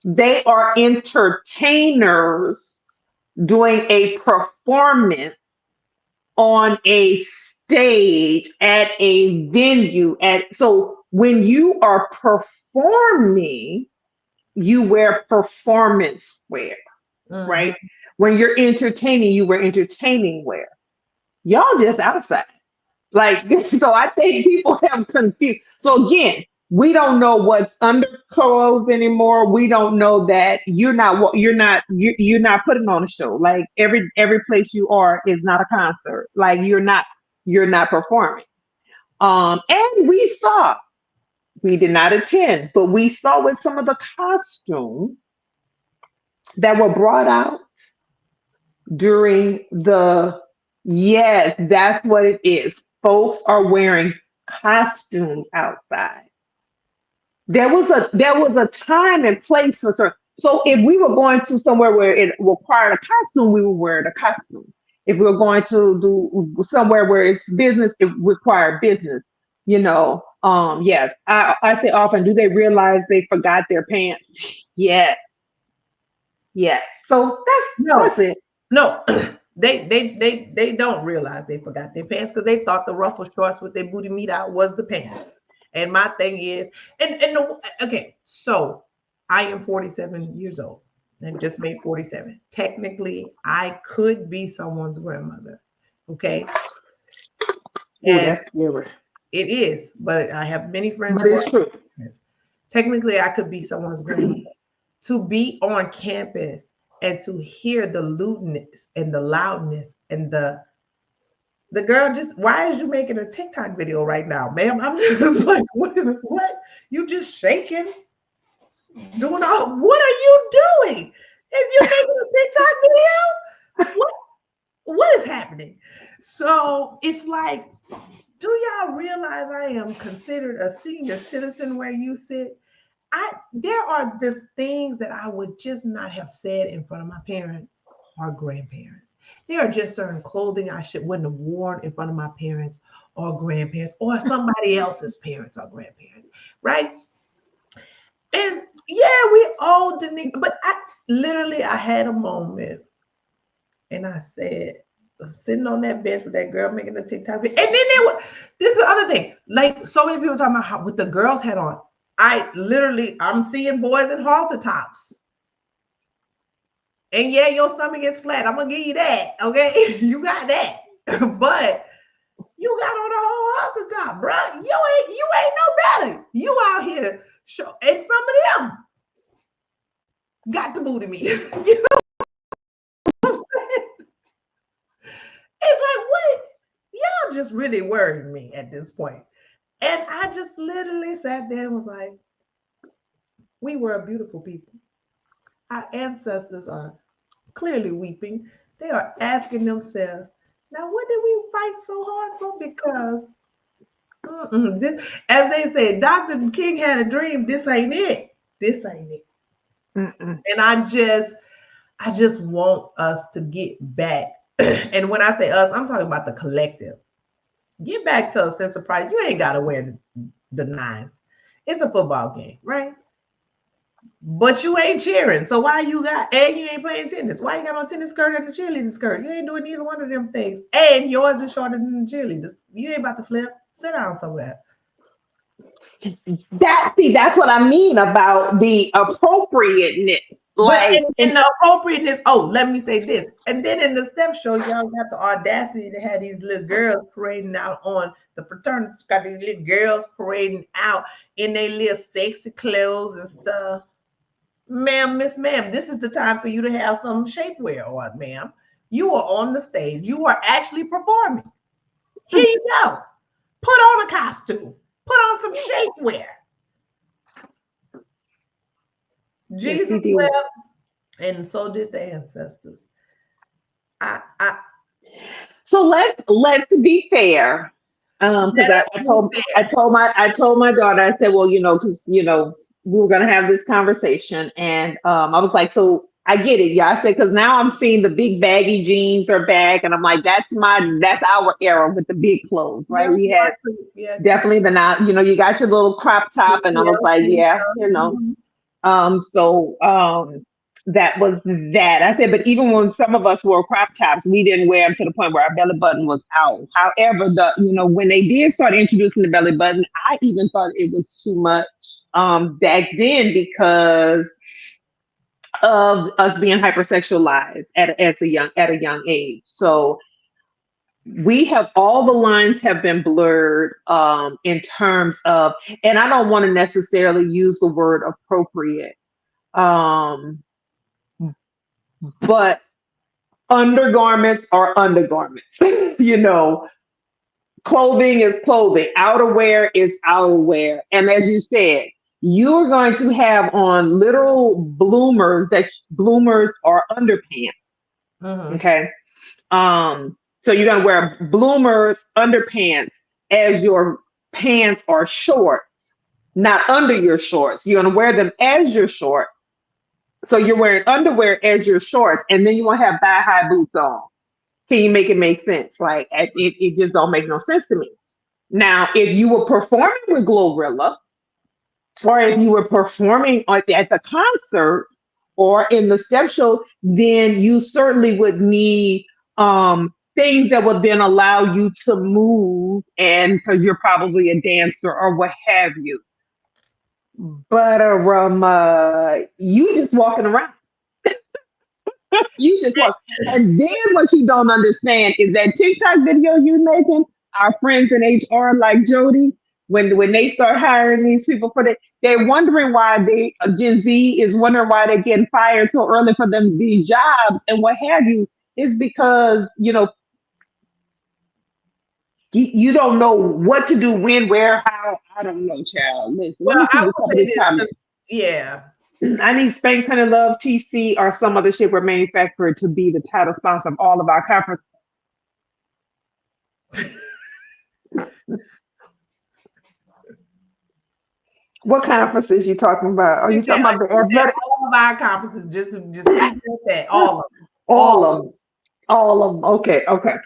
They are entertainers doing a performance on a stage at a venue. At so when you are performing, you wear performance wear, Hmm. right? When you're entertaining, you wear entertaining wear. Y'all just outside. Like, so I think people have confused. So again, we don't know what's under clothes anymore. We don't know that you're not putting on a show. Like every place you are is not a concert. Like you're not performing. And we did not attend, but we saw with some of the costumes that were brought out during the yes, that's what it is. Folks are wearing costumes outside. There was a time and place for certain. So if we were going to somewhere where it required a costume, we would wear the costume. If we were going to do somewhere where it's business, it required business. Yes. I say often, do they realize they forgot their pants? Yes, yes. So that's No, it. no, they don't realize they forgot their pants because they thought the ruffle shorts with their booty meat out was the pants. And my thing is, okay, so I am 47 years old and just made 47. Technically, I could be someone's grandmother. Okay. Oh, And that's scary. it is, but I have many friends But who are it's true. parents. Technically, I could be someone's grandmother. To be on campus and to hear the lewdness and the loudness and the girl just why is you making a TikTok video right now, ma'am? I'm just like, what? You just shaking, doing all what are you doing? If you're making a TikTok video, what is happening? So it's like, do y'all realize I am considered a senior citizen where you sit? There are the things that I would just not have said in front of my parents or grandparents. There are just certain clothing I should wouldn't have worn in front of my parents or grandparents or somebody else's parents or grandparents, right? And yeah, we all didn't, but I had a moment and I said, sitting on that bench with that girl making the TikTok video. And then this is the other thing. Like so many people talking about how with the girls had on. I'm seeing boys in halter tops. And yeah, your stomach is flat. I'm gonna give you that. Okay. You got that. But you got on a whole halter top, bro. You ain't no better. You out here show and some of them got the booty meat. You know what I'm saying? It's like what y'all just really worried me at this point. And I just literally sat there and was like, we were a beautiful people. Our ancestors are clearly weeping. They are asking themselves, now what did we fight so hard for? Because, as they say, Dr. King had a dream. This ain't it. This ain't it. Mm-mm. And I just want us to get back. And when I say us, I'm talking about the collective. Get back to a sense of pride. You ain't gotta wear the nines. It's a football game, right? But you ain't cheering. So why you got and you ain't playing tennis? Why you got on tennis skirt and a cheerleader skirt? You ain't doing either one of them things. And yours is shorter than the cheerleaders. You ain't about to flip. Sit down somewhere. That's what I mean about the appropriateness. But Like, in the appropriateness, oh, let me say this. And then in the step show, y'all got the audacity to have these little girls parading out on the fraternity. Got these little girls parading out in their little sexy clothes and stuff. Ma'am, Miss Ma'am, this is the time for you to have some shapewear on, ma'am. You are on the stage. You are actually performing. Here you go. Put on a costume. Put on some shapewear. yes, he Jesus did. wept, and so did the ancestors. I So let's be fair. Because let us I be told fair. I told my daughter, I said, well, because we were gonna have this conversation, and I was like, so I get it, yeah. I said because now I'm seeing the big baggy jeans are back, and I'm like, that's our era with the big clothes, right? Yes, We you had are too. Yeah, definitely the not, you got your little crop top, and I was like, TLC yeah, stuff. Mhm. So that was that. I said, but even when some of us wore crop tops, we didn't wear them to the point where our belly button was out. However, when they did start introducing the belly button, I even thought it was too much back then because of us being hypersexualized at a young age. So we have all the lines have been blurred in terms of, and I don't want to necessarily use the word appropriate, um, but undergarments are undergarments. you know, Clothing is clothing, outerwear is outerwear. And as you said, you're going to have on literal bloomers are underpants. Mhm. Okay. So you're gonna wear bloomers underpants as your pants are shorts, not under your shorts. You're gonna wear them as your shorts. So you're wearing underwear as your shorts, and then you want to have thigh high boots on. Can you make it make sense? Like it just don't make no sense to me. Now, if you were performing with Glorilla, or if you were performing at the concert or in the step show, then you certainly would need things that would then allow you to move, and because you're probably a dancer or what have you. But you just walking around. You just walk. And then what you don't understand is that TikTok video you making, our friends in HR like Jody, when they start hiring these people for that, they're wondering why Gen Z is wondering why they're getting fired so early for them these jobs and what have you. Is because you don't know what to do, when, where, how. I don't know, child. Listen, let Well, me see I what will some of say these this. comments. Yeah. I need Spanx Honey Love TC or some other shapewear manufacturer to be the title sponsor of all of our conferences. What conferences you talking about? Are you talking about the She said athletic? all of our conferences. Just keep it at that. All of them. All All. of them. All of them. Okay, okay.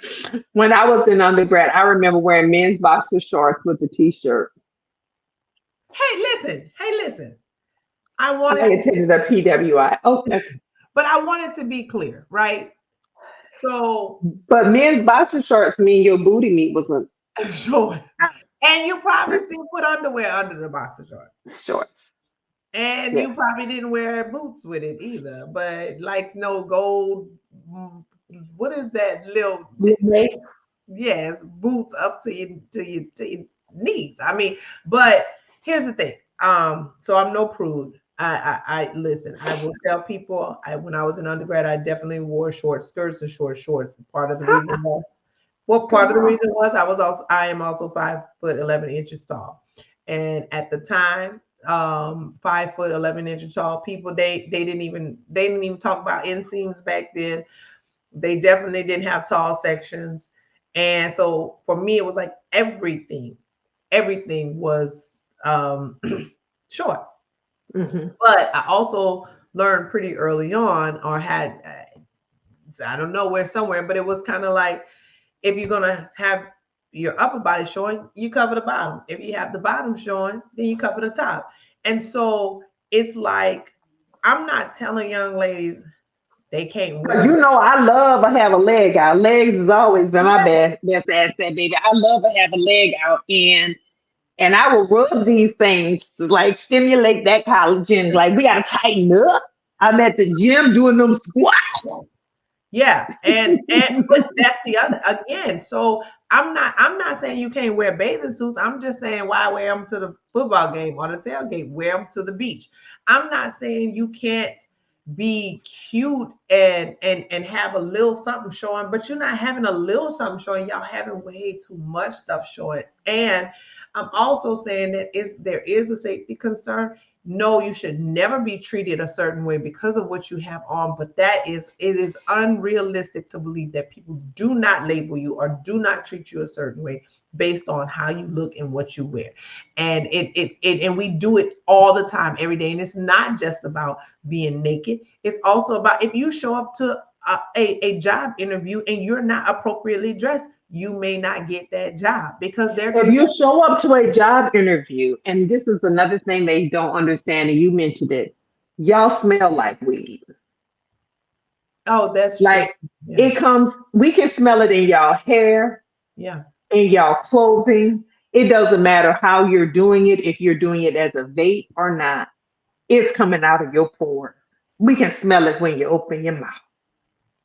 When I was in undergrad, I remember wearing men's boxer shorts with a t-shirt. Hey, listen. Hey, listen. I I wanted to, attended a PWI. Okay. but I wanted to be clear, right? So, But men's boxer shorts mean your booty meat was sure. And you probably still put underwear under the boxer shorts. shorts. And Yeah. you probably didn't wear boots with it either. But like no gold, mm, what is that little? Right? Yes, boots up to your knees. I mean, but here's the thing. So I'm no prude. I listen. I will tell people. When I was in undergrad, I definitely wore short skirts and short shorts. Part of the reason why. Well, part of the Girl. reason was I am also 5 foot 11 inches tall, and at the time, 5 foot 11 inches tall people they didn't even talk about inseams back then. They definitely didn't have tall sections. And so for me, it was like everything was short. Hmm. But I also learned pretty early on, or had, I don't know where, somewhere, but it was kind of like, if you're gonna have your upper body showing, you cover the bottom. If you have the bottom showing, then you cover the top. And so it's like, I'm not telling young ladies they can't wear. Cause you know I love to have a leg out. Legs has always been my best asset, baby. I love to have a leg out, and I will rub these things to, like, stimulate that collagen. Like, we gotta tighten up. I'm at the gym doing them squats. Yeah, and but that's the other again. So I'm not saying you can't wear bathing suits. I'm just saying, why wear them to the football game or the tailgate? Wear them to the beach. I'm not saying you can't be cute and have a little something showing, but you're not having a little something showing. Y'all having way too much stuff showing. And I'm also saying that there is a safety concern. No, you should never be treated a certain way because of what you have on, but it is unrealistic to believe that people do not label you or do not treat you a certain way based on how you look and what you wear. And and we do it all the time, every day. And it's not just about being naked. It's also about, if you show up to a job interview and you're not appropriately dressed, you may not get that job, because they're If you show up to a job interview, and this is another thing they don't understand, and you mentioned it, y'all smell like weed. oh, that's true. Like, Yeah. it comes, we can smell it in y'all hair, Yeah. in y'all clothing. It doesn't matter how you're doing it, if you're doing it as a vape or not, it's coming out of your pores. We can smell it when you open your mouth.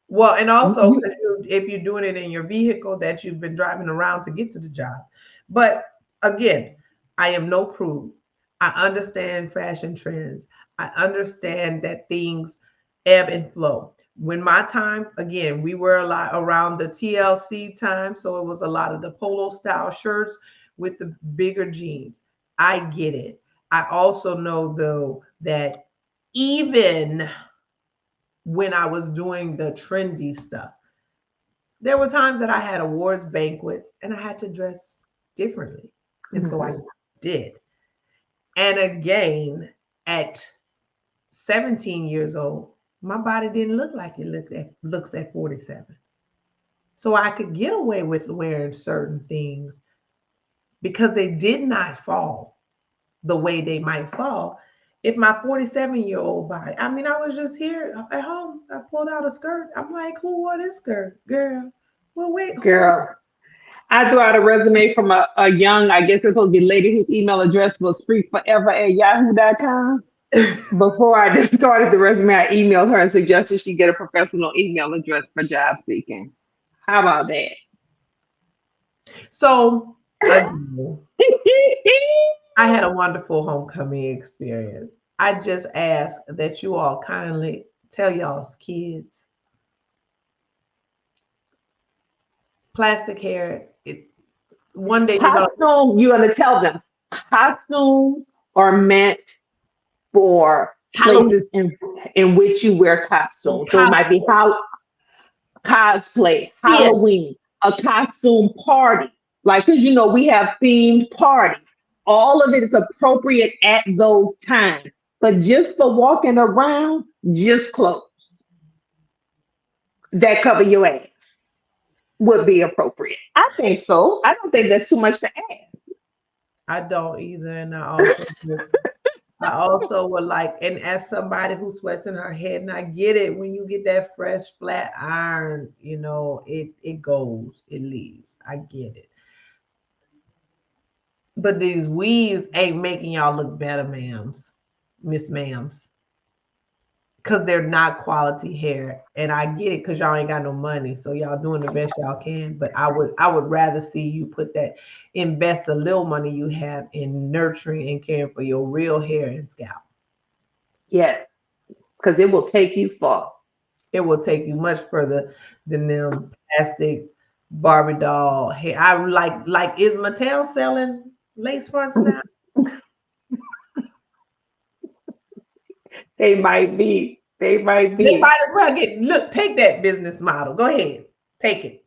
Well, and also, You- if you're doing it in your vehicle that you've been driving around to get to the job. But again, I am no prude. I understand fashion trends. I understand that things ebb and flow. When my time, again, we were a lot around the TLC time, so it was a lot of the polo style shirts with the bigger jeans. I get it. I also know, though, that even when I was doing the trendy stuff, there were times that I had awards banquets and I had to dress differently. And so I Mhm. did. And again, at 17 years old, my body didn't look like looks at 47. So I could get away with wearing certain things because they did not fall the way they might fall if my 47-year-old body. I mean, I was just here at home. I pulled out a skirt. I'm like, who wore this skirt? Girl. Well, wait, who? Girl, I threw out a resume from a young, I guess it's supposed to be lady whose email address was freeforever@yahoo.com. Before I just started the resume, I emailed her and suggested she get a professional email address for job seeking. How about that? So, again, I had a wonderful homecoming experience. I just ask that you all kindly tell y'all's kids, plastic hair. One day you're gonna. Costumes, you're going to tell them costumes are meant for Halloween places in which you wear costumes. So it might be cosplay. cosplay, Yeah. Halloween, a costume party. Like, because we have themed parties. All of it is appropriate at those times. But just for walking around, just clothes that cover your ass would be appropriate. I think so. I don't think that's too much to ask. I don't either, and I also would like, and as somebody who sweats in her head, and I get it, when you get that fresh flat iron, it goes, it leaves. I get it. But these weaves ain't making y'all look better, ma'ams, Miss Ma'ams, because they're not quality hair. And I get it, because y'all ain't got no money, so y'all doing the best y'all can. But I would rather see you invest the little money you have in nurturing and caring for your real hair and scalp. Yes, because it will take you far. It will take you much further than them plastic Barbie doll hair. I like is Mattel selling lace fronts now? They might be. They might They be. might as well take that business model. Go ahead. Take it.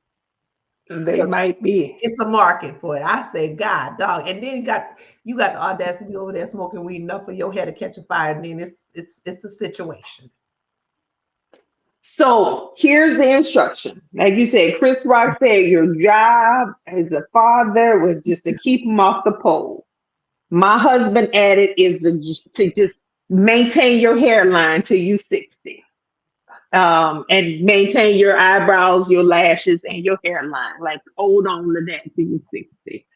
They might be. It's a market for it. I say, God, dog, and then you got the audacity to be over there smoking weed enough for your hair to catch a fire, and then it's a situation. So here's the instruction. Like you said, Chris Rock said, your job as a father was just to keep him off the pole. My husband added is to just maintain your hairline till you 60. And maintain your eyebrows, your lashes, and your hairline. Like hold on to that till you're 60.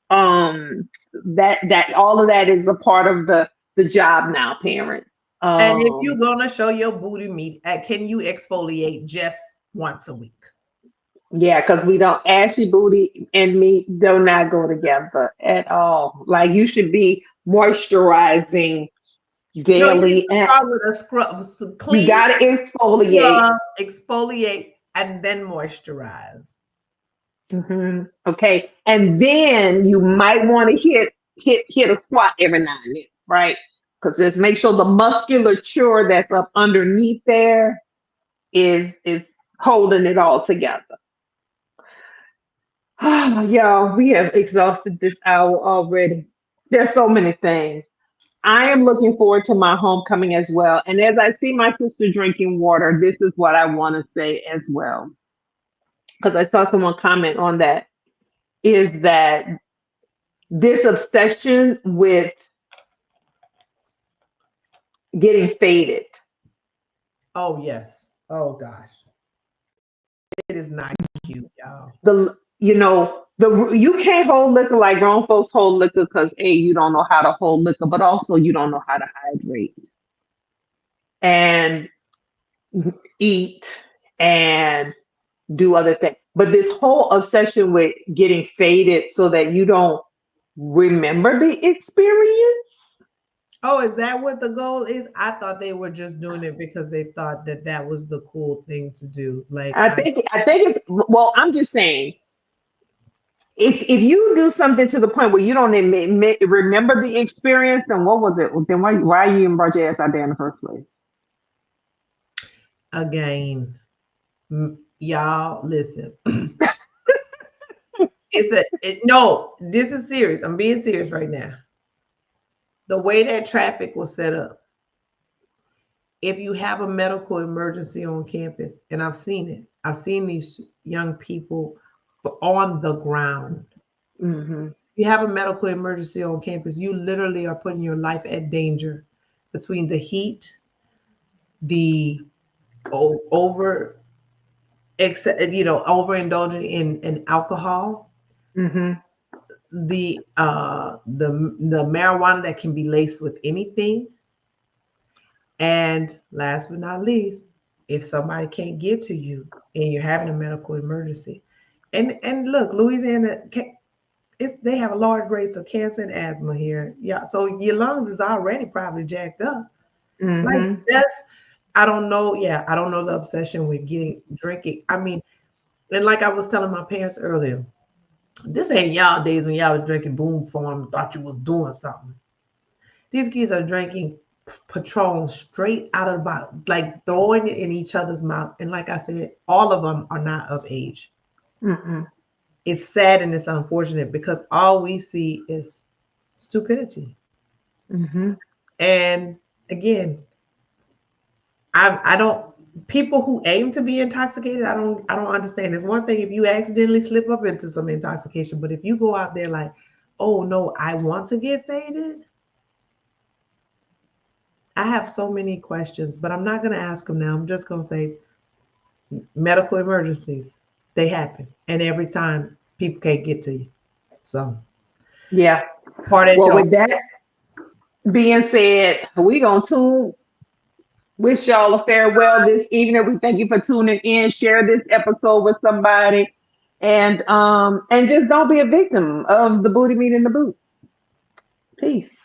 That all of that is a part of the job now, parents. And if you're gonna show your booty meat, can you exfoliate just once a week? Yeah, because we don't ashy booty and meat do not go together at all. Like you should be moisturizing No, you need daily, to and start with a scrub, you clean gotta exfoliate. scrub, exfoliate, and then moisturize. Okay, and then you might want to hit a squat every now and then, right? Because just make sure the musculature that's up underneath there is holding it all together. Y'all, we have exhausted this hour already. There's so many things. I am looking forward to my homecoming as well. And as I see my sister drinking water, this is what I want to say as well. Because I saw someone comment on that, is that this obsession with getting faded. Oh yes. Oh gosh. It is not cute, y'all. You can't hold liquor like grown folks hold liquor because A, you don't know how to hold liquor, but also you don't know how to hydrate and eat and do other things. But this whole obsession with getting faded so that you don't remember the experience. Oh, is that what the goal is? I thought they were just doing it because they thought that that was the cool thing to do. Like, I think it's, well, I'm just saying, if you do something to the point where you don't remember the experience, then what was it? Then why you even brought your ass out there in the first place? again, y'all listen. No, this is serious. I'm being serious right now. The way that traffic was set up, if you have a medical emergency on campus, and I've seen it, I've seen these young people on the ground. Mm-hmm. You have a medical emergency on campus, you literally are putting your life at danger between the heat, the over, overindulging in alcohol, Mm-hmm. the marijuana that can be laced with anything, and last but not least, if somebody can't get to you and you're having a medical emergency, and look, Louisiana, they have a large rates of cancer and asthma here. Yeah, so your lungs is already probably jacked up. Like Mm-hmm. that's, I don't know. Yeah, I don't know the obsession with getting drinking. I mean, and like I was telling my parents earlier, this ain't y'all days when y'all was drinking Boom Farm and thought you was doing something. These kids are drinking Patron straight out of the bottle, like throwing it in each other's mouth. And like I said, all of them are not of age. Mm-hmm. It's sad and it's unfortunate because all we see is stupidity. Mm-hmm. And again, I don't, people who aim to be intoxicated, I don't understand. It's one thing if you accidentally slip up into some intoxication, but if you go out there like, oh no, I want to get faded, I have so many questions, but I'm not going to ask them now. I'm just going to say medical emergencies, they happen. And every time people can't get to you. So, Yeah. part of Well, y'all. with that being said, we gonna wish y'all a farewell this evening. We thank you for tuning in. Share this episode with somebody, and just don't be a victim of the booty meat in the boot. Peace.